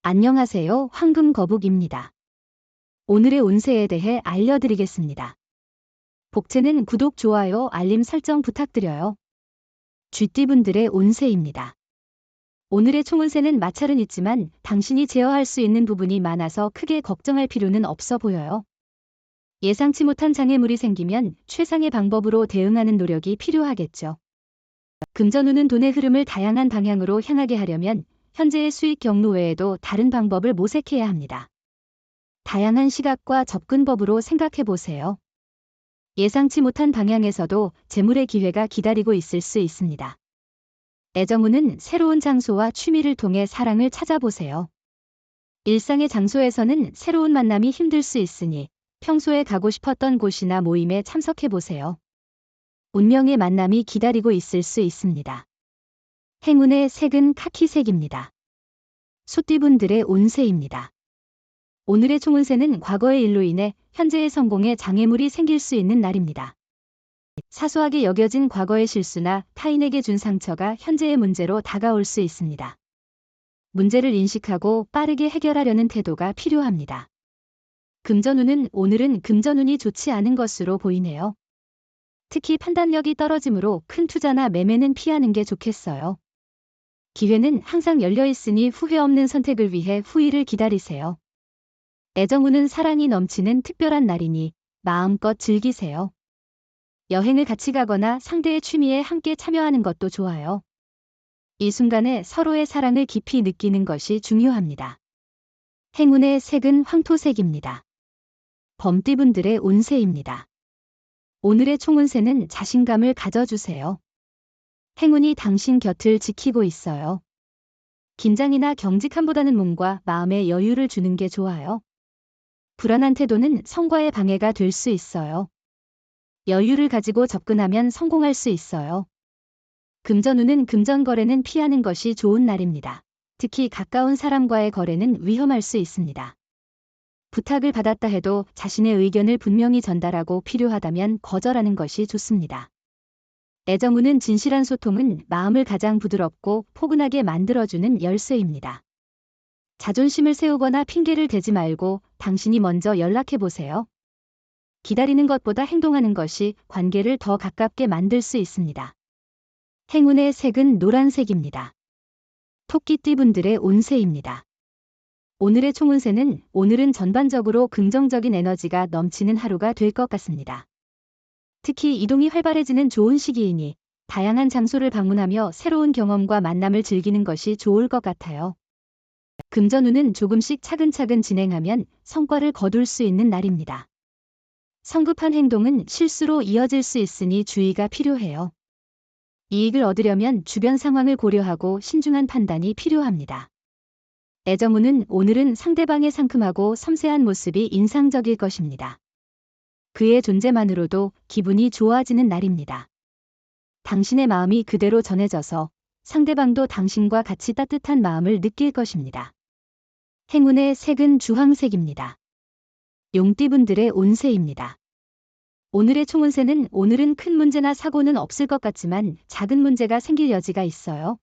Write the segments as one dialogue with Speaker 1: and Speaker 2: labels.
Speaker 1: 안녕하세요. 황금거북입니다. 오늘의 운세에 대해 알려드리겠습니다. 복채는 구독, 좋아요, 알림 설정 부탁드려요. 쥐띠분들의 운세입니다. 오늘의 총운세는 마찰은 있지만 당신이 제어할 수 있는 부분이 많아서 크게 걱정할 필요는 없어 보여요. 예상치 못한 장애물이 생기면 최상의 방법으로 대응하는 노력이 필요하겠죠. 금전운은 돈의 흐름을 다양한 방향으로 향하게 하려면 현재의 수익 경로 외에도 다른 방법을 모색해야 합니다. 다양한 시각과 접근법으로 생각해 보세요. 예상치 못한 방향에서도 재물의 기회가 기다리고 있을 수 있습니다. 애정운은 새로운 장소와 취미를 통해 사랑을 찾아보세요. 일상의 장소에서는 새로운 만남이 힘들 수 있으니 평소에 가고 싶었던 곳이나 모임에 참석해 보세요. 운명의 만남이 기다리고 있을 수 있습니다. 행운의 색은 카키색입니다. 소띠분들의 운세입니다. 오늘의 총운세는 과거의 일로 인해 현재의 성공에 장애물이 생길 수 있는 날입니다. 사소하게 여겨진 과거의 실수나 타인에게 준 상처가 현재의 문제로 다가올 수 있습니다. 문제를 인식하고 빠르게 해결하려는 태도가 필요합니다. 금전운은 오늘은 금전운이 좋지 않은 것으로 보이네요. 특히 판단력이 떨어지므로 큰 투자나 매매는 피하는 게 좋겠어요. 기회는 항상 열려 있으니 후회 없는 선택을 위해 후일을 기다리세요. 애정운은 사랑이 넘치는 특별한 날이니 마음껏 즐기세요. 여행을 같이 가거나 상대의 취미에 함께 참여하는 것도 좋아요. 이 순간에 서로의 사랑을 깊이 느끼는 것이 중요합니다. 행운의 색은 황토색입니다. 범띠분들의 운세입니다. 오늘의 총운세는 자신감을 가져주세요. 행운이 당신 곁을 지키고 있어요. 긴장이나 경직함보다는 몸과 마음에 여유를 주는 게 좋아요. 불안한 태도는 성과에 방해가 될 수 있어요. 여유를 가지고 접근하면 성공할 수 있어요. 금전운은 금전 거래는 피하는 것이 좋은 날입니다. 특히 가까운 사람과의 거래는 위험할 수 있습니다. 부탁을 받았다 해도 자신의 의견을 분명히 전달하고 필요하다면 거절하는 것이 좋습니다. 애정운은 진실한 소통은 마음을 가장 부드럽고 포근하게 만들어주는 열쇠입니다. 자존심을 세우거나 핑계를 대지 말고 당신이 먼저 연락해 보세요. 기다리는 것보다 행동하는 것이 관계를 더 가깝게 만들 수 있습니다. 행운의 색은 노란색입니다. 토끼띠분들의 운세입니다. 오늘의 총운세는 오늘은 전반적으로 긍정적인 에너지가 넘치는 하루가 될 것 같습니다. 특히 이동이 활발해지는 좋은 시기이니 다양한 장소를 방문하며 새로운 경험과 만남을 즐기는 것이 좋을 것 같아요. 금전운은 조금씩 차근차근 진행하면 성과를 거둘 수 있는 날입니다. 성급한 행동은 실수로 이어질 수 있으니 주의가 필요해요. 이익을 얻으려면 주변 상황을 고려하고 신중한 판단이 필요합니다. 애정운은 오늘은 상대방의 상큼하고 섬세한 모습이 인상적일 것입니다. 그의 존재만으로도 기분이 좋아지는 날입니다. 당신의 마음이 그대로 전해져서 상대방도 당신과 같이 따뜻한 마음을 느낄 것입니다. 행운의 색은 주황색입니다. 용띠분들의 운세입니다. 오늘의 총운세는 오늘은 큰 문제나 사고는 없을 것 같지만 작은 문제가 생길 여지가 있어요.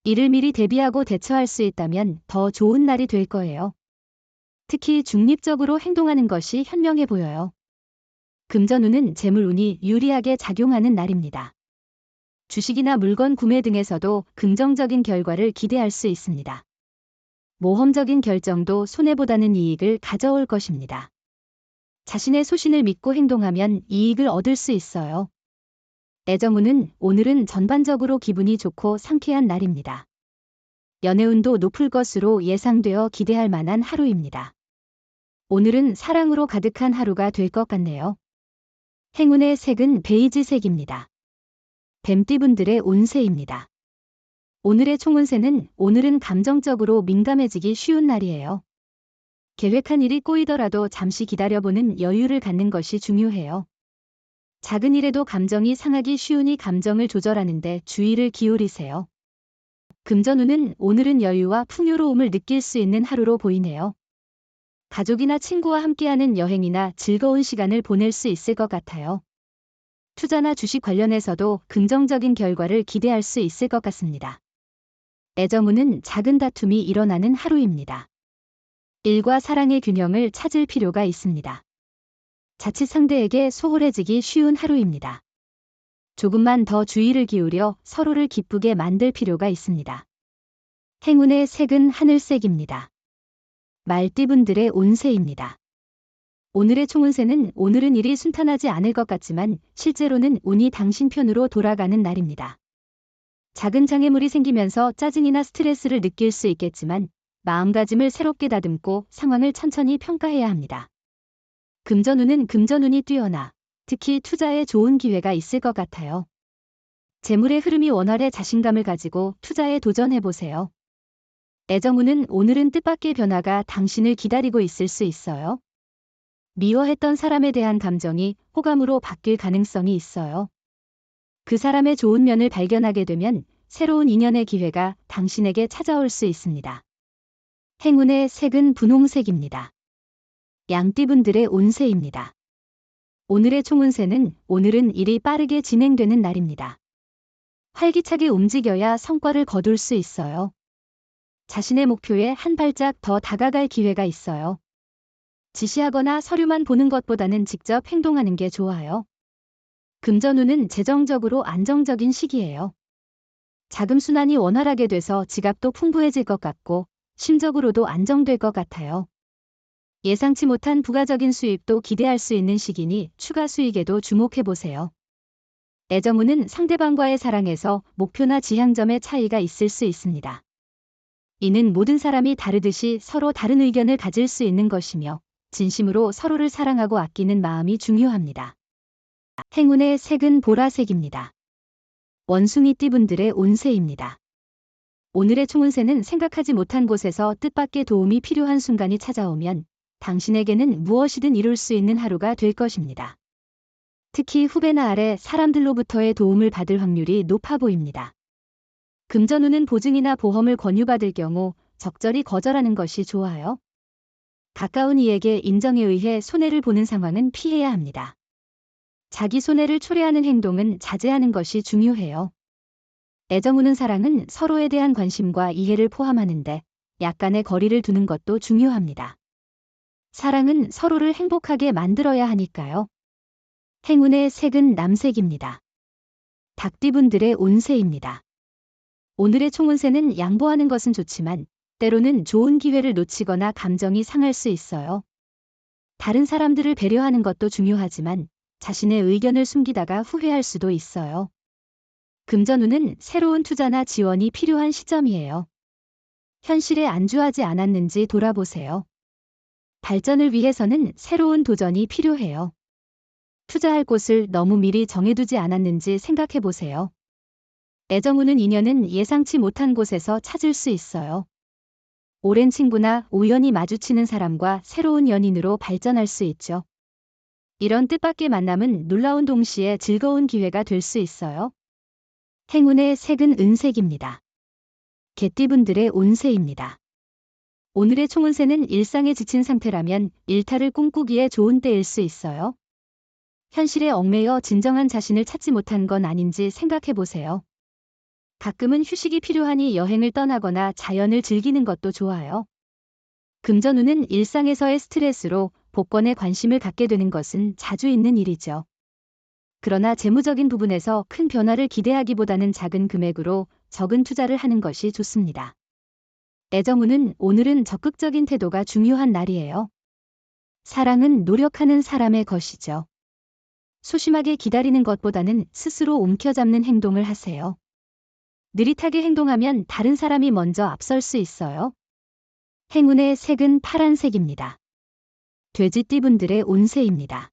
Speaker 1: 이를 미리 대비하고 대처할 수 있다면 더 좋은 날이 될 거예요. 특히 중립적으로 행동하는 것이 현명해 보여요. 금전운은 재물운이 유리하게 작용하는 날입니다. 주식이나 물건 구매 등에서도 긍정적인 결과를 기대할 수 있습니다. 모험적인 결정도 손해보다는 이익을 가져올 것입니다. 자신의 소신을 믿고 행동하면 이익을 얻을 수 있어요. 애정운은 오늘은 전반적으로 기분이 좋고 상쾌한 날입니다. 연애운도 높을 것으로 예상되어 기대할 만한 하루입니다. 오늘은 사랑으로 가득한 하루가 될 것 같네요. 행운의 색은 베이지색입니다. 뱀띠분들의 운세입니다. 오늘의 총운세는 오늘은 감정적으로 민감해지기 쉬운 날이에요. 계획한 일이 꼬이더라도 잠시 기다려보는 여유를 갖는 것이 중요해요. 작은 일에도 감정이 상하기 쉬우니 감정을 조절하는데 주의를 기울이세요. 금전운은 오늘은 여유와 풍요로움을 느낄 수 있는 하루로 보이네요. 가족이나 친구와 함께하는 여행이나 즐거운 시간을 보낼 수 있을 것 같아요. 투자나 주식 관련해서도 긍정적인 결과를 기대할 수 있을 것 같습니다. 애정운은 작은 다툼이 일어나는 하루입니다. 일과 사랑의 균형을 찾을 필요가 있습니다. 자칫 상대에게 소홀해지기 쉬운 하루입니다. 조금만 더 주의를 기울여 서로를 기쁘게 만들 필요가 있습니다. 행운의 색은 하늘색입니다. 말띠분들의 운세입니다. 오늘의 총운세는 오늘은 일이 순탄하지 않을 것 같지만 실제로는 운이 당신 편으로 돌아가는 날입니다. 작은 장애물이 생기면서 짜증이나 스트레스를 느낄 수 있겠지만 마음가짐을 새롭게 다듬고 상황을 천천히 평가해야 합니다. 금전운은 금전운이 뛰어나 특히 투자에 좋은 기회가 있을 것 같아요. 재물의 흐름이 원활해 자신감을 가지고 투자에 도전해보세요. 애정운은 오늘은 뜻밖의 변화가 당신을 기다리고 있을 수 있어요. 미워했던 사람에 대한 감정이 호감으로 바뀔 가능성이 있어요. 그 사람의 좋은 면을 발견하게 되면 새로운 인연의 기회가 당신에게 찾아올 수 있습니다. 행운의 색은 분홍색입니다. 양띠분들의 운세입니다. 오늘의 총운세는 오늘은 일이 빠르게 진행되는 날입니다. 활기차게 움직여야 성과를 거둘 수 있어요. 자신의 목표에 한 발짝 더 다가갈 기회가 있어요. 지시하거나 서류만 보는 것보다는 직접 행동하는 게 좋아요. 금전운은 재정적으로 안정적인 시기예요. 자금 순환이 원활하게 돼서 지갑도 풍부해질 것 같고 심적으로도 안정될 것 같아요. 예상치 못한 부가적인 수입도 기대할 수 있는 시기니 추가 수익에도 주목해보세요. 애정운은 상대방과의 사랑에서 목표나 지향점의 차이가 있을 수 있습니다. 이는 모든 사람이 다르듯이 서로 다른 의견을 가질 수 있는 것이며 진심으로 서로를 사랑하고 아끼는 마음이 중요합니다. 행운의 색은 보라색입니다. 원숭이띠분들의 운세입니다. 오늘의 총운세는 생각하지 못한 곳에서 뜻밖의 도움이 필요한 순간이 찾아오면 당신에게는 무엇이든 이룰 수 있는 하루가 될 것입니다. 특히 후배나 아래 사람들로부터의 도움을 받을 확률이 높아 보입니다. 금전운은 보증이나 보험을 권유받을 경우 적절히 거절하는 것이 좋아요. 가까운 이에게 인정에 의해 손해를 보는 상황은 피해야 합니다. 자기 손해를 초래하는 행동은 자제하는 것이 중요해요. 애정우는 사랑은 서로에 대한 관심과 이해를 포함하는데 약간의 거리를 두는 것도 중요합니다. 사랑은 서로를 행복하게 만들어야 하니까요. 행운의 색은 남색입니다. 닭띠분들의 운세입니다. 오늘의 총운세는 양보하는 것은 좋지만 때로는 좋은 기회를 놓치거나 감정이 상할 수 있어요. 다른 사람들을 배려하는 것도 중요하지만 자신의 의견을 숨기다가 후회할 수도 있어요. 금전운은 새로운 투자나 지원이 필요한 시점이에요. 현실에 안주하지 않았는지 돌아보세요. 발전을 위해서는 새로운 도전이 필요해요. 투자할 곳을 너무 미리 정해두지 않았는지 생각해보세요. 애정우는 인연은 예상치 못한 곳에서 찾을 수 있어요. 오랜 친구나 우연히 마주치는 사람과 새로운 연인으로 발전할 수 있죠. 이런 뜻밖의 만남은 놀라운 동시에 즐거운 기회가 될 수 있어요. 행운의 색은 은색입니다. 개띠분들의 운세입니다. 오늘의 총운세는 일상에 지친 상태라면 일탈을 꿈꾸기에 좋은 때일 수 있어요. 현실에 얽매여 진정한 자신을 찾지 못한 건 아닌지 생각해보세요. 가끔은 휴식이 필요하니 여행을 떠나거나 자연을 즐기는 것도 좋아요. 금전운은 일상에서의 스트레스로 복권에 관심을 갖게 되는 것은 자주 있는 일이죠. 그러나 재무적인 부분에서 큰 변화를 기대하기보다는 작은 금액으로 적은 투자를 하는 것이 좋습니다. 애정운은 오늘은 적극적인 태도가 중요한 날이에요. 사랑은 노력하는 사람의 것이죠. 소심하게 기다리는 것보다는 스스로 움켜잡는 행동을 하세요. 느릿하게 행동하면 다른 사람이 먼저 앞설 수 있어요. 행운의 색은 파란색입니다. 돼지띠분들의 운세입니다.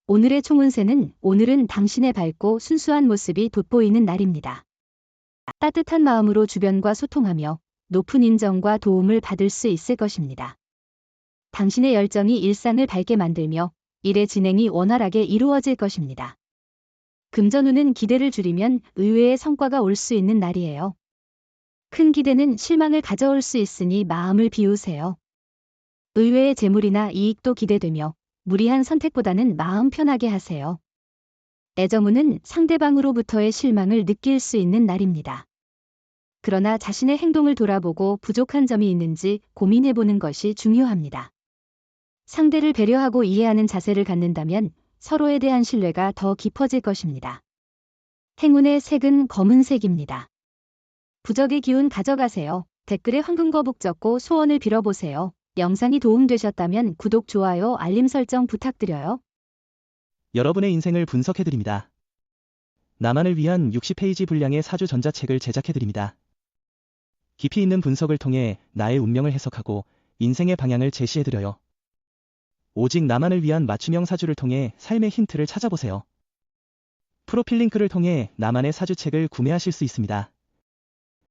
Speaker 1: 오늘의 총운세는 오늘은 당신의 밝고 순수한 모습이 돋보이는 날입니다. 따뜻한 마음으로 주변과 소통하며 높은 인정과 도움을 받을 수 있을 것입니다. 당신의 열정이 일상을 밝게 만들며 일의 진행이 원활하게 이루어질 것입니다. 금전운은 기대를 줄이면 의외의 성과가 올 수 있는 날이에요. 큰 기대는 실망을 가져올 수 있으니 마음을 비우세요. 의외의 재물이나 이익도 기대되며 무리한 선택보다는 마음 편하게 하세요. 애정운은 상대방으로부터의 실망을 느낄 수 있는 날입니다. 그러나 자신의 행동을 돌아보고 부족한 점이 있는지 고민해보는 것이 중요합니다. 상대를 배려하고 이해하는 자세를 갖는다면 서로에 대한 신뢰가 더 깊어질 것입니다. 행운의 색은 검은색입니다. 부적의 기운 가져가세요. 댓글에 황금거북 적고 소원을 빌어보세요. 영상이 도움되셨다면 구독, 좋아요, 알림 설정 부탁드려요.
Speaker 2: 여러분의 인생을 분석해드립니다. 나만을 위한 60페이지 분량의 사주 전자책을 제작해드립니다. 깊이 있는 분석을 통해 나의 운명을 해석하고 인생의 방향을 제시해드려요. 오직 나만을 위한 맞춤형 사주를 통해 삶의 힌트를 찾아보세요. 프로필 링크를 통해 나만의 사주책을 구매하실 수 있습니다.